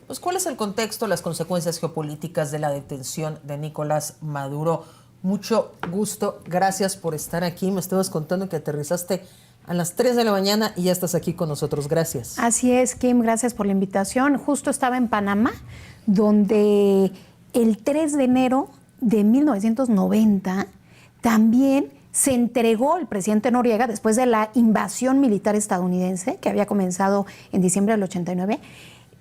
Pues, ¿cuál es el contexto, las consecuencias geopolíticas de la detención de Nicolás Maduro? Mucho gusto, gracias por estar aquí. Me estabas contando que aterrizaste a las 3 de la mañana y ya estás aquí con nosotros. Gracias. Así es, Kim, gracias por la invitación. Justo estaba en Panamá, donde el 3 de enero de 1990 también se entregó el presidente Noriega, después de la invasión militar estadounidense, que había comenzado en diciembre del 89,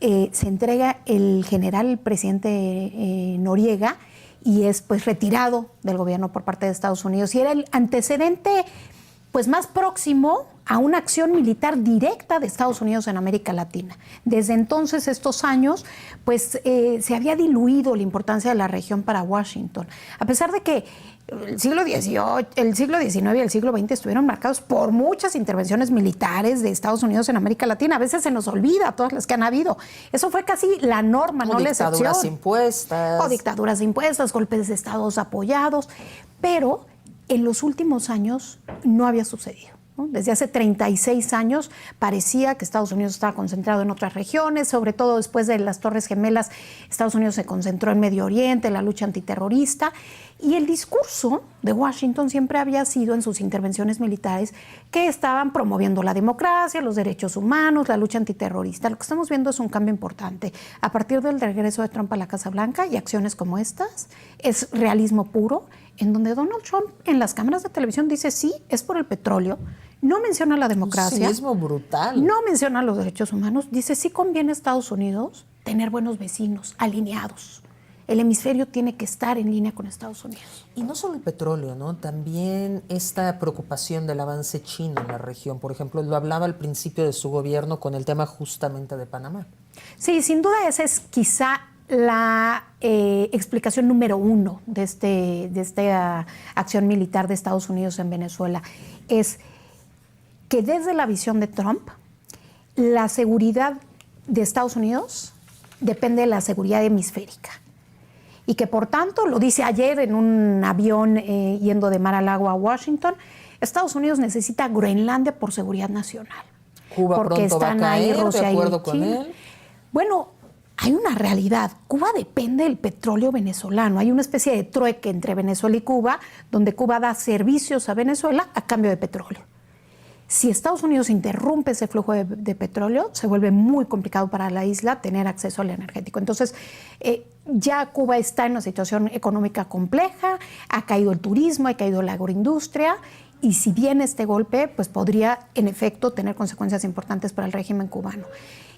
se entrega el general, el presidente Noriega, y es pues retirado del gobierno por parte de Estados Unidos. Y era el antecedente pues más próximo a una acción militar directa de Estados Unidos en América Latina. Desde entonces, estos años, pues se había diluido la importancia de la región para Washington. A pesar de que el siglo XIX y el siglo XX estuvieron marcados por muchas intervenciones militares de Estados Unidos en América Latina. A veces se nos olvida todas las que han habido. Eso fue casi la norma, no la excepción. Dictaduras impuestas. O dictaduras impuestas, golpes de estados apoyados. Pero en los últimos años no había sucedido, ¿no? Desde hace 36 años parecía que Estados Unidos estaba concentrado en otras regiones, sobre todo después de las Torres Gemelas. Estados Unidos se concentró en Medio Oriente, la lucha antiterrorista, y el discurso de Washington siempre había sido en sus intervenciones militares que estaban promoviendo la democracia, los derechos humanos, la lucha antiterrorista. Lo que estamos viendo es un cambio importante. A partir del regreso de Trump a la Casa Blanca y acciones como estas, es realismo puro, en donde Donald Trump en las cámaras de televisión dice sí, es por el petróleo, no menciona la democracia. Un cinismo brutal. No menciona los derechos humanos, dice sí conviene a Estados Unidos tener buenos vecinos, alineados. El hemisferio tiene que estar en línea con Estados Unidos. Y no solo el petróleo, ¿no? También esta preocupación del avance chino en la región. Por ejemplo, lo hablaba al principio de su gobierno con el tema justamente de Panamá. Sí, sin duda esa es quizá la explicación número uno de esta acción militar de Estados Unidos en Venezuela. Es que desde la visión de Trump, la seguridad de Estados Unidos depende de la seguridad hemisférica. Y que por tanto, lo dice ayer en un avión yendo de Mar-a-Lago a Washington, Estados Unidos necesita Groenlandia por seguridad nacional. Cuba porque pronto va a caer, Rusia de acuerdo y con China. él. Bueno, hay una realidad. Cuba depende del petróleo venezolano. Hay una especie de trueque entre Venezuela y Cuba, donde Cuba da servicios a Venezuela a cambio de petróleo. Si Estados Unidos interrumpe ese flujo de petróleo, se vuelve muy complicado para la isla tener acceso al energético. Entonces, ya Cuba está en una situación económica compleja, ha caído el turismo, ha caído la agroindustria, y si viene este golpe, pues podría, en efecto, tener consecuencias importantes para el régimen cubano.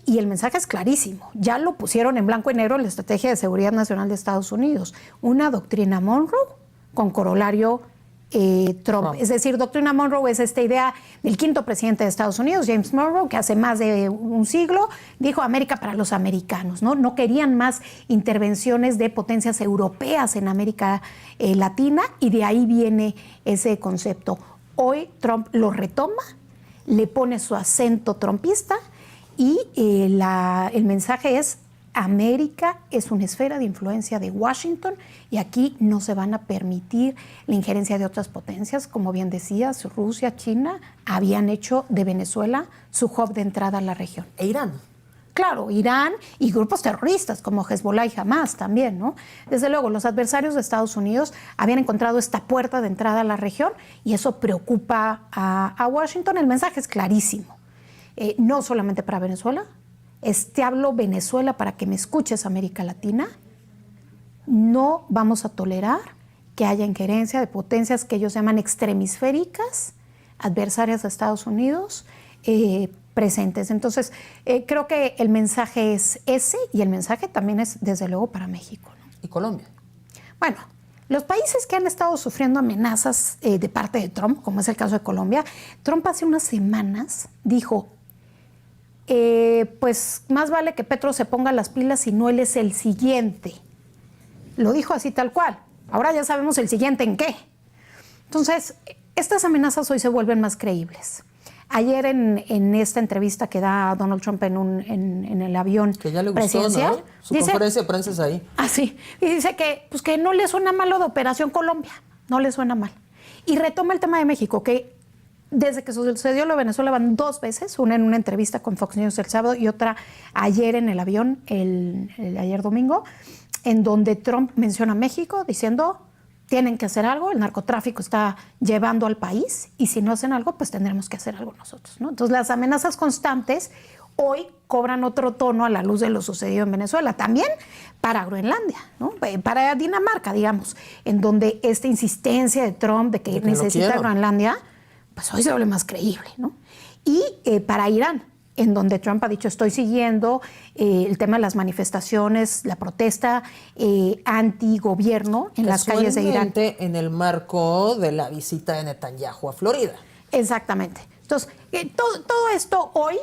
Y el mensaje es clarísimo. Ya lo pusieron en blanco y negro en la Estrategia de Seguridad Nacional de Estados Unidos. Una doctrina Monroe con corolario Trump. Es decir, doctrina Monroe es esta idea del quinto presidente de Estados Unidos, James Monroe, que hace más de un siglo dijo América para los americanos, ¿no? No querían más intervenciones de potencias europeas en América Latina, y de ahí viene ese concepto. Hoy Trump lo retoma, le pone su acento trumpista, y el mensaje es: América es una esfera de influencia de Washington y aquí no se van a permitir la injerencia de otras potencias. Como bien decías, Rusia, China habían hecho de Venezuela su hub de entrada a la región. ¿E Irán? Claro, Irán y grupos terroristas como Hezbollah y Hamas también, ¿no? Desde luego, los adversarios de Estados Unidos habían encontrado esta puerta de entrada a la región y eso preocupa a Washington. El mensaje es clarísimo, no solamente para Venezuela. Te hablo Venezuela para que me escuches, América Latina. No vamos a tolerar que haya injerencia de potencias que ellos llaman extremisféricas, adversarias de Estados Unidos, presentes. Entonces, creo que el mensaje es ese, y el mensaje también es, desde luego, para México, ¿no? ¿Y Colombia? Bueno, los países que han estado sufriendo amenazas de parte de Trump, como es el caso de Colombia, Trump hace unas semanas dijo: pues más vale que Petro se ponga las pilas, si no él es el siguiente. Lo dijo así tal cual. Ahora ya sabemos el siguiente en qué. Entonces, estas amenazas hoy se vuelven más creíbles. Ayer en esta entrevista que da Donald Trump en el avión que ya le gustó, presidencial, ¿no? Su conferencia de prensa es ahí. Ah, sí. Y dice que no le suena mal lo de Operación Colombia. No le suena mal. Y retoma el tema de México, que Desde que sucedió lo de Venezuela van 2 veces, una en una entrevista con Fox News el sábado y otra ayer en el avión, ayer domingo, en donde Trump menciona a México diciendo tienen que hacer algo, el narcotráfico está llevando al país y si no hacen algo, pues tendremos que hacer algo nosotros, ¿no? Entonces las amenazas constantes hoy cobran otro tono a la luz de lo sucedido en Venezuela, también para Groenlandia, ¿no? Para Dinamarca, digamos, en donde esta insistencia de Trump de que necesita Groenlandia, pues hoy se vuelve más creíble, ¿no? Y para Irán, en donde Trump ha dicho estoy siguiendo el tema de las manifestaciones, la protesta antigobierno en las calles de Irán. En el marco de la visita de Netanyahu a Florida. Exactamente. Entonces, todo esto hoy,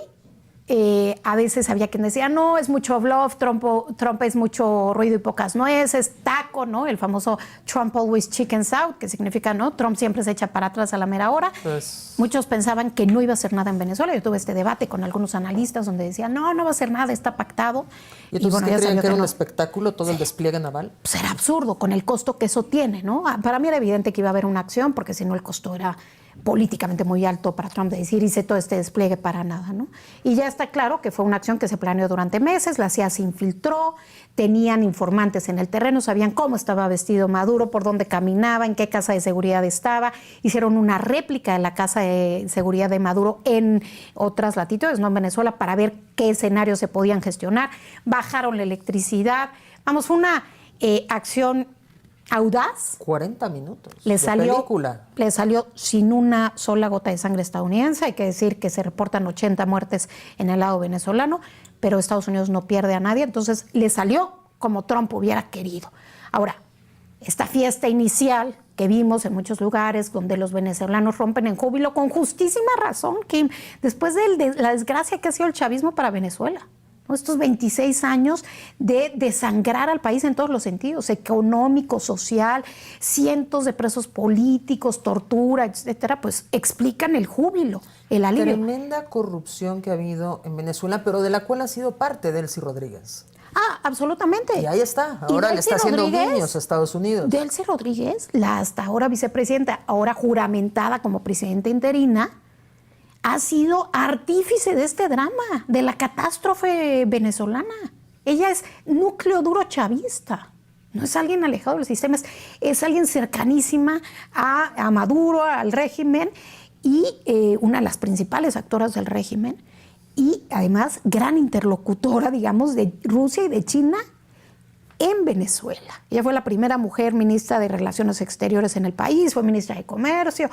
a veces había quien decía, no, es mucho bluff, Trump es mucho ruido y pocas nueces, taco, ¿no? El famoso Trump always chickens out, que significa, ¿no? Trump siempre se echa para atrás a la mera hora. Pues... Muchos pensaban que no iba a hacer nada en Venezuela. Yo tuve este debate con algunos analistas donde decían, no va a hacer nada, está pactado. ¿Y entonces bueno, qué creían que era un espectáculo todo el despliegue naval? Pues era absurdo con el costo que eso tiene, ¿no? Para mí era evidente que iba a haber una acción, porque si no el costo era políticamente muy alto para Trump de decir hice todo este despliegue para nada, ¿no? Y ya está claro que fue una acción que se planeó durante meses, la CIA se infiltró, tenían informantes en el terreno, sabían cómo estaba vestido Maduro, por dónde caminaba, en qué casa de seguridad estaba, hicieron una réplica de la casa de seguridad de Maduro en otras latitudes, no en Venezuela, para ver qué escenarios se podían gestionar, bajaron la electricidad, vamos, fue una acción audaz. 40 minutos le de salió, película. Le salió sin una sola gota de sangre estadounidense. Hay que decir que se reportan 80 muertes en el lado venezolano, pero Estados Unidos no pierde a nadie. Entonces le salió como Trump hubiera querido. Ahora, esta fiesta inicial que vimos en muchos lugares donde los venezolanos rompen en júbilo con justísima razón, Kim, después de la desgracia que ha sido el chavismo para Venezuela. Estos 26 años de desangrar al país en todos los sentidos, económico, social, cientos de presos políticos, tortura, etcétera, pues explican el júbilo, el alivio. Tremenda corrupción que ha habido en Venezuela, pero de la cual ha sido parte Delcy Rodríguez. Absolutamente. Y ahí está, ahora le está haciendo guiños a Estados Unidos. Delcy Rodríguez, la hasta ahora vicepresidenta, ahora juramentada como presidenta interina, ha sido artífice de este drama, de la catástrofe venezolana. Ella es núcleo duro chavista, no es alguien alejado del sistema, es alguien cercanísima a Maduro, al régimen, y una de las principales actoras del régimen, y además gran interlocutora, digamos, de Rusia y de China en Venezuela. Ella fue la primera mujer ministra de Relaciones Exteriores en el país, fue ministra de Comercio,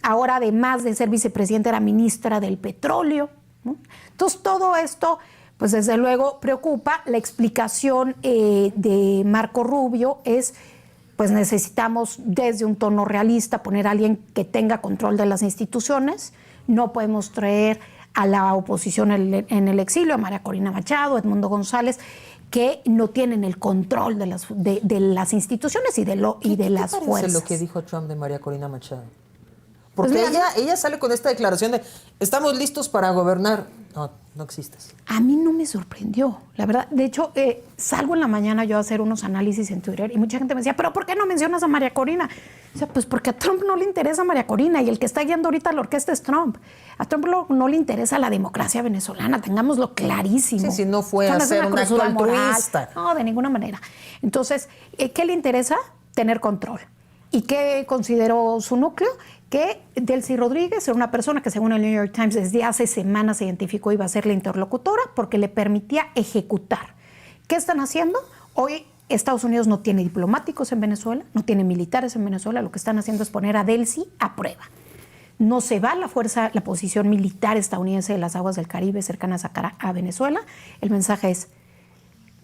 ahora además de ser vicepresidenta era ministra del Petróleo, ¿no? Entonces todo esto, pues desde luego preocupa. La explicación de Marco Rubio es, pues necesitamos desde un tono realista poner a alguien que tenga control de las instituciones, no podemos traer a la oposición en el exilio, a María Corina Machado, Edmundo González, que no tienen el control de las instituciones y de las fuerzas. ¿Qué parece lo que dijo Trump de María Corina Machado? Porque pues mira, ella sale con esta declaración de estamos listos para gobernar. No existes. A mí no me sorprendió, la verdad. De hecho, salgo en la mañana yo a hacer unos análisis en Twitter y mucha gente me decía, ¿pero por qué no mencionas a María Corina? O sea, pues porque a Trump no le interesa María Corina y el que está guiando ahorita la orquesta es Trump. A Trump no le interesa la democracia venezolana, tengámoslo clarísimo. Sí, si no fue a hacer un acto altruista. No, de ninguna manera. Entonces, ¿qué le interesa? Tener control. ¿Y qué consideró su núcleo? Que Delcy Rodríguez era una persona que, según el New York Times, desde hace semanas se identificó iba a ser la interlocutora porque le permitía ejecutar. ¿Qué están haciendo? Hoy Estados Unidos no tiene diplomáticos en Venezuela, no tiene militares en Venezuela, lo que están haciendo es poner a Delcy a prueba. No se va la posición militar estadounidense de las aguas del Caribe cercanas a Venezuela. El mensaje es,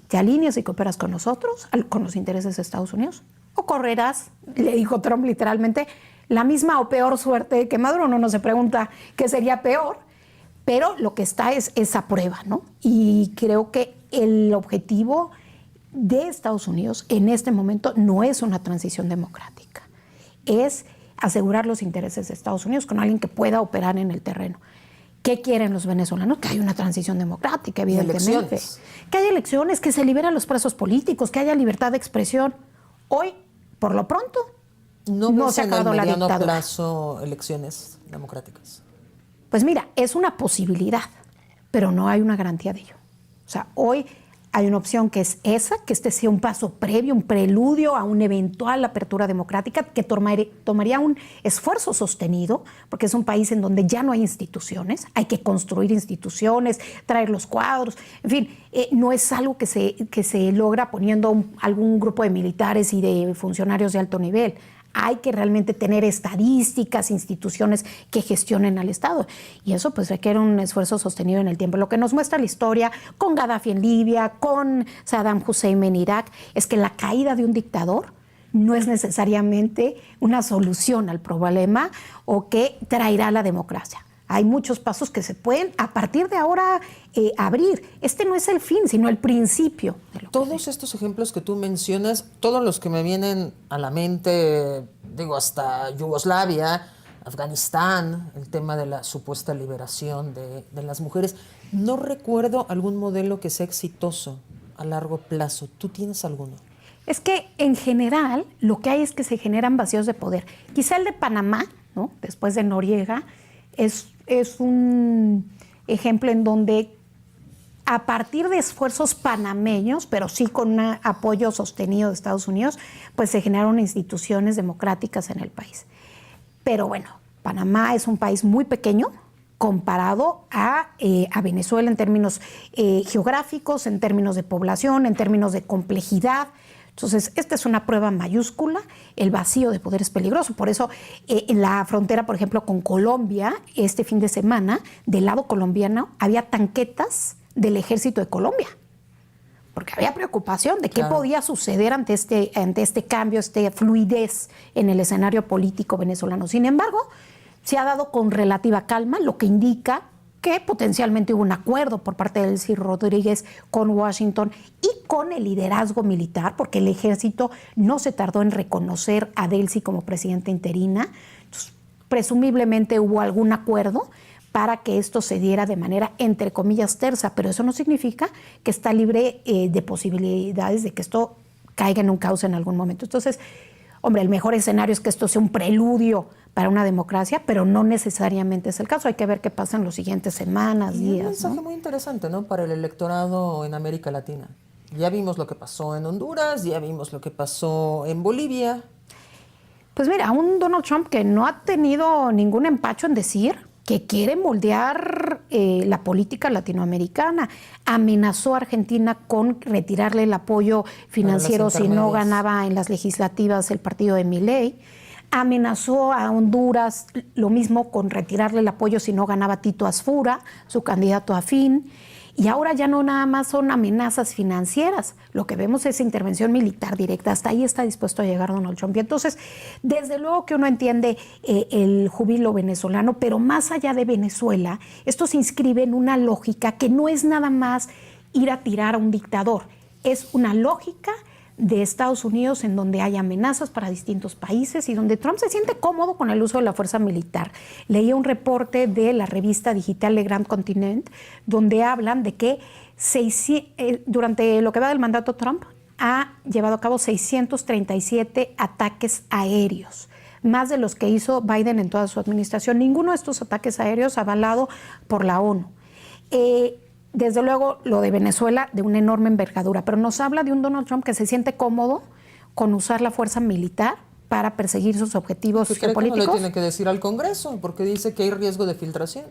¿te alineas y cooperas con nosotros, con los intereses de Estados Unidos? ¿O correrás, le dijo Trump literalmente, la misma o peor suerte que Maduro? No se pregunta qué sería peor, pero lo que está es esa prueba, ¿no? Y creo que el objetivo de Estados Unidos en este momento no es una transición democrática, es asegurar los intereses de Estados Unidos con alguien que pueda operar en el terreno. ¿Qué quieren los venezolanos? Que haya una transición democrática, evidentemente. Elecciones. Que haya elecciones, que se liberen los presos políticos, que haya libertad de expresión. Hoy, por lo pronto, no se ha acabado la dictadura. ¿No ves en el mediano plazo elecciones democráticas? Pues mira, es una posibilidad, pero no hay una garantía de ello. O sea, hoy hay una opción que es esa, que este sea un paso previo, un preludio a una eventual apertura democrática que tomaría un esfuerzo sostenido, porque es un país en donde ya no hay instituciones, hay que construir instituciones, traer los cuadros, en fin, no es algo que se logra poniendo algún grupo de militares y de funcionarios de alto nivel. Hay que realmente tener estadísticas, instituciones que gestionen al Estado. Y eso pues requiere un esfuerzo sostenido en el tiempo. Lo que nos muestra la historia con Gaddafi en Libia, con Saddam Hussein en Irak, es que la caída de un dictador no es necesariamente una solución al problema o que traerá la democracia. Hay muchos pasos que se pueden, a partir de ahora, abrir. Este no es el fin, sino el principio. Todos estos ejemplos que tú mencionas, todos los que me vienen a la mente, digo, hasta Yugoslavia, Afganistán, el tema de la supuesta liberación de las mujeres, no recuerdo algún modelo que sea exitoso a largo plazo. ¿Tú tienes alguno? Es que, en general, lo que hay es que se generan vacíos de poder. Quizá el de Panamá, ¿no?, después de Noriega, es un ejemplo en donde a partir de esfuerzos panameños, pero sí con un apoyo sostenido de Estados Unidos, pues se generaron instituciones democráticas en el país. Pero bueno, Panamá es un país muy pequeño comparado a Venezuela en términos geográficos, en términos de población, en términos de complejidad. Entonces, esta es una prueba mayúscula, el vacío de poder es peligroso. Por eso, en la frontera, por ejemplo, con Colombia, este fin de semana, del lado colombiano, había tanquetas del ejército de Colombia, porque había preocupación de qué podía suceder ante este cambio, esta fluidez en el escenario político venezolano. Sin embargo, se ha dado con relativa calma, lo que indica que potencialmente hubo un acuerdo por parte de Delcy Rodríguez con Washington y con el liderazgo militar, porque el ejército no se tardó en reconocer a Delcy como presidenta interina. Entonces, presumiblemente hubo algún acuerdo para que esto se diera de manera, entre comillas, tersa, pero eso no significa que está libre de posibilidades de que esto caiga en un caos en algún momento. Entonces, hombre, el mejor escenario es que esto sea un preludio para una democracia, pero no necesariamente es el caso. Hay que ver qué pasa en las siguientes semanas, días. Un mensaje muy interesante, ¿no?, para el electorado en América Latina. Ya vimos lo que pasó en Honduras, ya vimos lo que pasó en Bolivia. Pues mira, un Donald Trump que no ha tenido ningún empacho en decir que quiere moldear la política latinoamericana. Amenazó a Argentina con retirarle el apoyo financiero si no ganaba en las legislativas el partido de Milei. Amenazó a Honduras, lo mismo, con retirarle el apoyo si no ganaba Tito Asfura, su candidato afín. Y ahora ya no nada más son amenazas financieras, lo que vemos es intervención militar directa. Hasta ahí está dispuesto a llegar Donald Trump. Y entonces, desde luego que uno entiende el júbilo venezolano, pero más allá de Venezuela, esto se inscribe en una lógica que no es nada más ir a tirar a un dictador, es una lógica de Estados Unidos en donde hay amenazas para distintos países y donde Trump se siente cómodo con el uso de la fuerza militar. Leía un reporte de la revista digital Le Grand Continent donde hablan de que durante lo que va del mandato Trump ha llevado a cabo 637 ataques aéreos, más de los que hizo Biden en toda su administración. Ninguno de estos ataques aéreos avalado por la ONU. Desde luego, lo de Venezuela, de una enorme envergadura, pero nos habla de un Donald Trump que se siente cómodo con usar la fuerza militar para perseguir sus objetivos geopolíticos. No le tiene que decir al Congreso, porque dice que hay riesgo de filtración.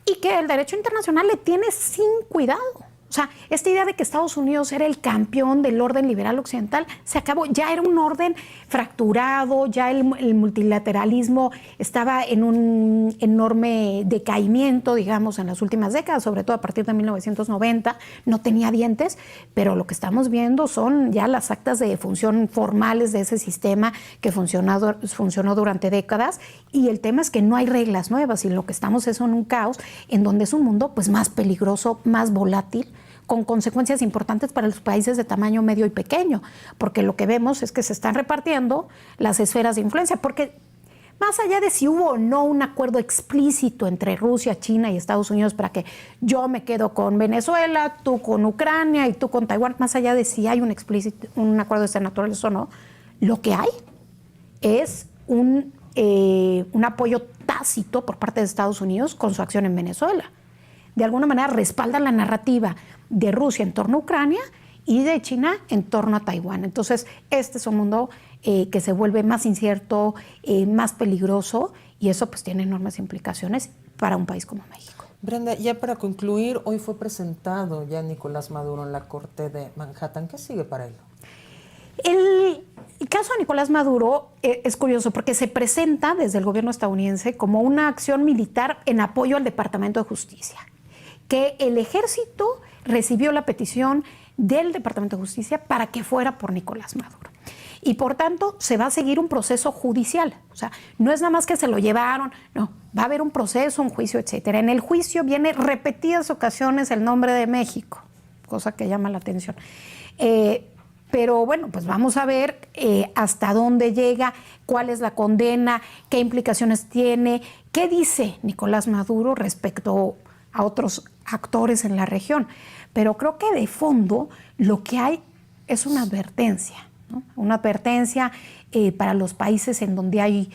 Y que el derecho internacional le tiene sin cuidado. O sea, esta idea de que Estados Unidos era el campeón del orden liberal occidental se acabó. Ya era un orden fracturado, ya el multilateralismo estaba en un enorme decaimiento, digamos, en las últimas décadas, sobre todo a partir de 1990. No tenía dientes, pero lo que estamos viendo son ya las actas de defunción formales de ese sistema que funcionó durante décadas. Y el tema es que no hay reglas nuevas y lo que estamos es en un caos en donde es un mundo pues más peligroso, más volátil, con consecuencias importantes para los países de tamaño medio y pequeño, porque lo que vemos es que se están repartiendo las esferas de influencia, porque más allá de si hubo o no un acuerdo explícito entre Rusia, China y Estados Unidos para que yo me quedo con Venezuela, tú con Ucrania y tú con Taiwán, más allá de si hay un acuerdo de esta naturaleza o no, lo que hay es un apoyo tan tácito por parte de Estados Unidos con su acción en Venezuela. De alguna manera respalda la narrativa de Rusia en torno a Ucrania y de China en torno a Taiwán. Entonces, este es un mundo que se vuelve más incierto, más peligroso, y eso pues tiene enormes implicaciones para un país como México. Brenda, ya para concluir, hoy fue presentado ya Nicolás Maduro en la Corte de Manhattan. ¿Qué sigue para él? El caso de Nicolás Maduro es curioso porque se presenta desde el gobierno estadounidense como una acción militar en apoyo al Departamento de Justicia, que el ejército recibió la petición del Departamento de Justicia para que fuera por Nicolás Maduro. Y por tanto, se va a seguir un proceso judicial. O sea, no es nada más que se lo llevaron, no, va a haber un proceso, un juicio, etcétera. En el juicio viene repetidas ocasiones el nombre de México, cosa que llama la atención. Pero bueno, pues vamos a ver hasta dónde llega, cuál es la condena, qué implicaciones tiene, qué dice Nicolás Maduro respecto a otros actores en la región. Pero creo que de fondo lo que hay es una advertencia, ¿no? Una advertencia para los países en donde hay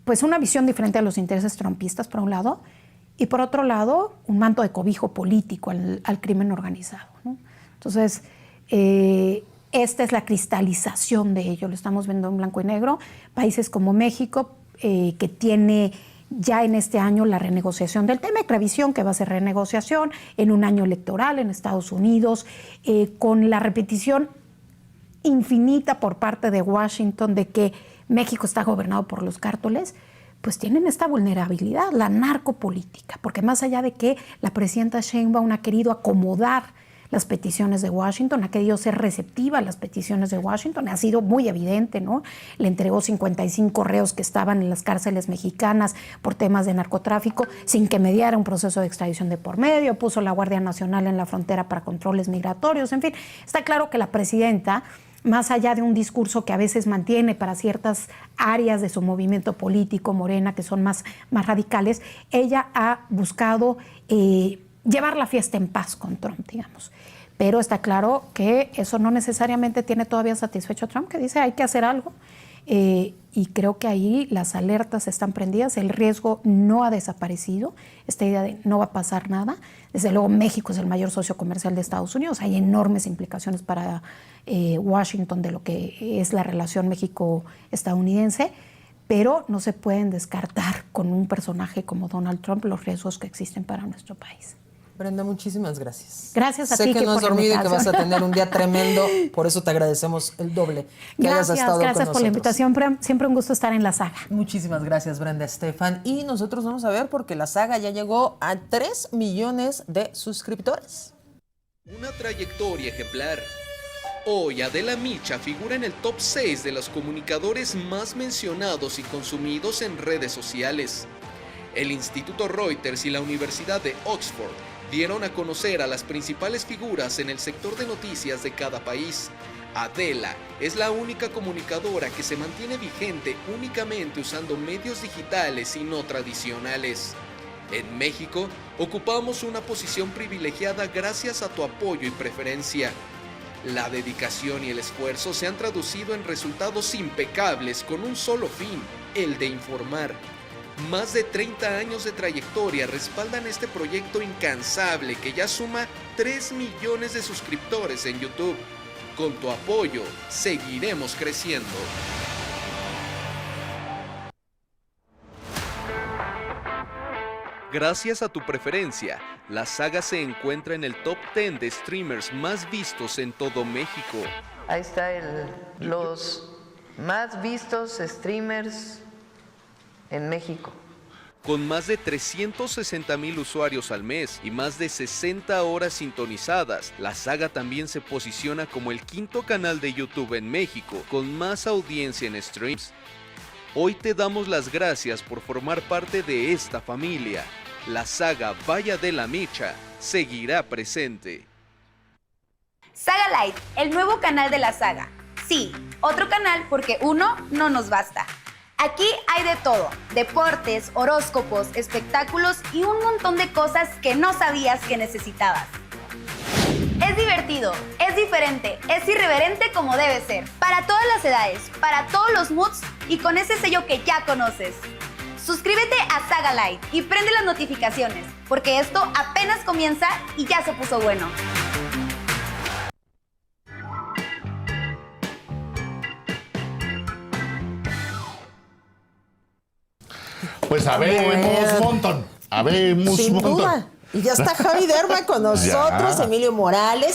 pues una visión diferente a los intereses trumpistas, por un lado, y por otro lado, un manto de cobijo político al crimen organizado, ¿no? Entonces, esta es la cristalización de ello, lo estamos viendo en blanco y negro. Países como México, que tiene ya en este año la renegociación del TEMEC, revisión que va a ser renegociación en un año electoral en Estados Unidos, con la repetición infinita por parte de Washington de que México está gobernado por los cárteles, pues tienen esta vulnerabilidad, la narcopolítica, porque más allá de que la presidenta Sheinbaum ha querido acomodar las peticiones de Washington, ha querido ser receptiva a las peticiones de Washington, ha sido muy evidente, ¿no? Le entregó 55 reos que estaban en las cárceles mexicanas por temas de narcotráfico sin que mediara un proceso de extradición de por medio, puso la Guardia Nacional en la frontera para controles migratorios, en fin, está claro que la presidenta, más allá de un discurso que a veces mantiene para ciertas áreas de su movimiento político, Morena, que son más radicales, ella ha buscado llevar la fiesta en paz con Trump, digamos. Pero está claro que eso no necesariamente tiene todavía satisfecho a Trump, que dice hay que hacer algo. Y creo que ahí las alertas están prendidas, el riesgo no ha desaparecido, esta idea de no va a pasar nada. Desde luego México es el mayor socio comercial de Estados Unidos, hay enormes implicaciones para Washington de lo que es la relación México-estadounidense, pero no se pueden descartar con un personaje como Donald Trump los riesgos que existen para nuestro país. Brenda, muchísimas gracias. Gracias a ti. Sé que no has dormido y que vas a tener un día tremendo, por eso te agradecemos el doble que hayas estado con nosotros. Gracias por la invitación, siempre un gusto estar en La Saga. Muchísimas gracias, Brenda Estefan. Y nosotros vamos a ver porque La Saga ya llegó a 3 millones de suscriptores. Una trayectoria ejemplar. Hoy Adela Micha figura en el top 6 de los comunicadores más mencionados y consumidos en redes sociales. El Instituto Reuters y la Universidad de Oxford dieron a conocer a las principales figuras en el sector de noticias de cada país. Adela es la única comunicadora que se mantiene vigente únicamente usando medios digitales y no tradicionales. En México, ocupamos una posición privilegiada gracias a tu apoyo y preferencia. La dedicación y el esfuerzo se han traducido en resultados impecables con un solo fin, el de informar. Más de 30 años de trayectoria respaldan este proyecto incansable que ya suma 3 millones de suscriptores en YouTube. Con tu apoyo, seguiremos creciendo. Gracias a tu preferencia, La Saga se encuentra en el top 10 de streamers más vistos en todo México. Ahí está los más vistos streamers en México. Con más de 360,000 usuarios al mes y más de 60 horas sintonizadas, La Saga también se posiciona como el 5º canal de YouTube en México con más audiencia en streams. Hoy te damos las gracias por formar parte de esta familia. La Saga Vaya de la Micha seguirá presente. Saga Light, el nuevo canal de La Saga. Sí, otro canal porque uno no nos basta. Aquí hay de todo, deportes, horóscopos, espectáculos y un montón de cosas que no sabías que necesitabas. Es divertido, es diferente, es irreverente como debe ser. Para todas las edades, para todos los moods y con ese sello que ya conoces. Suscríbete a Saga Light y prende las notificaciones, porque esto apenas comienza y ya se puso bueno. Pues habemos montón. Habemos Sin montón. duda. Y ya está Javi Derma con nosotros, Ya. Emilio Morales.